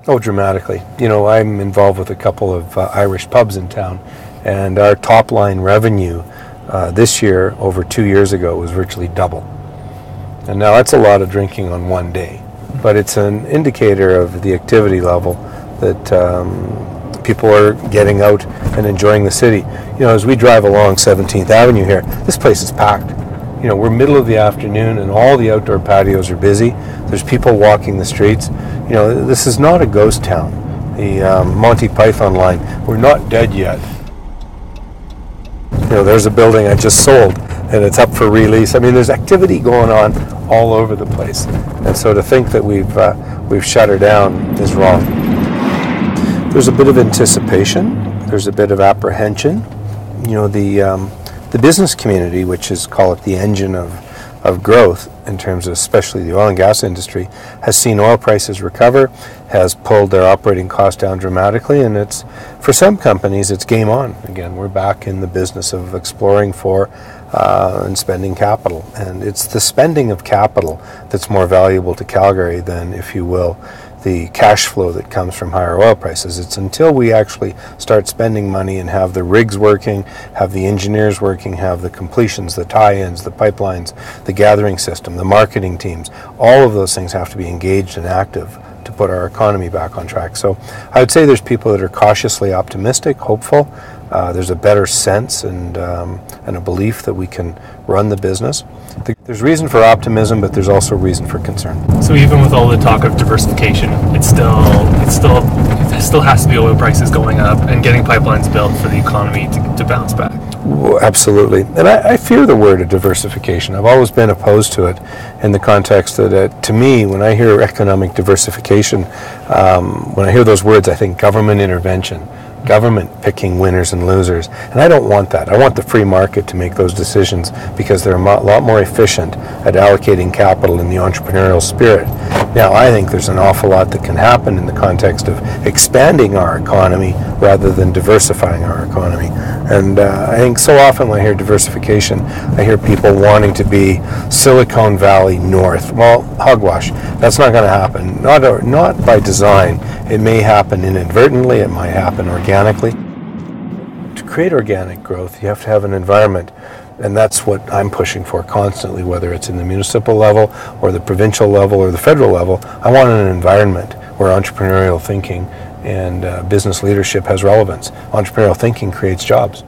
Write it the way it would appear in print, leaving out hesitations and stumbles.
Oh, dramatically. You know, I'm involved with a couple of Irish pubs in town, and our top line revenue this year over 2 years ago was virtually double. And now that's a lot of drinking on one day, but it's an indicator of the activity level that people are getting out and enjoying the city. You know, as we drive along 17th Avenue here, this place is packed. You know, we're middle of the afternoon and all the outdoor patios are busy. There's people walking the streets. You know, this is not a ghost town. The Monty Python line, we're not dead yet. You know, there's a building I just sold and it's up for release. I mean, there's activity going on all over the place. And so to think that we've shut her down is wrong. There's a bit of anticipation. There's a bit of apprehension. You know, the business community, which is, call it the engine of growth in terms of especially the oil and gas industry, has seen oil prices recover, has pulled their operating costs down dramatically, and it's, for some companies, it's game on. Again, we're back in the business of exploring for and spending capital. And it's the spending of capital that's more valuable to Calgary than, if you will, the cash flow that comes from higher oil prices. It's until we actually start spending money and have the rigs working, have the engineers working, have the completions, the tie-ins, the pipelines, the gathering system, the marketing teams, all of those things have to be engaged and active to put our economy back on track. So I would say there's people that are cautiously optimistic, hopeful. There's a better sense and a belief that we can run the business. There's reason for optimism, but there's also reason for concern. So even with all the talk of diversification, it still has to be oil prices going up and getting pipelines built for the economy to bounce back. Well, absolutely. And I fear the word of diversification. I've always been opposed to it in the context that, to me, when I hear economic diversification, when I hear those words, I think government intervention, government picking winners and losers. And I don't want that. I want the free market to make those decisions because they're a lot more efficient at allocating capital in the entrepreneurial spirit. Now, I think there's an awful lot that can happen in the context of expanding our economy rather than diversifying our economy. And I think so often when I hear diversification, I hear people wanting to be Silicon Valley North. Well, hogwash. That's not going to happen. Not by design. It may happen inadvertently. It might happen organically. To create organic growth, you have to have an environment. And that's what I'm pushing for constantly, whether it's in the municipal level or the provincial level or the federal level. I want an environment where entrepreneurial thinking and business leadership has relevance. Entrepreneurial thinking creates jobs.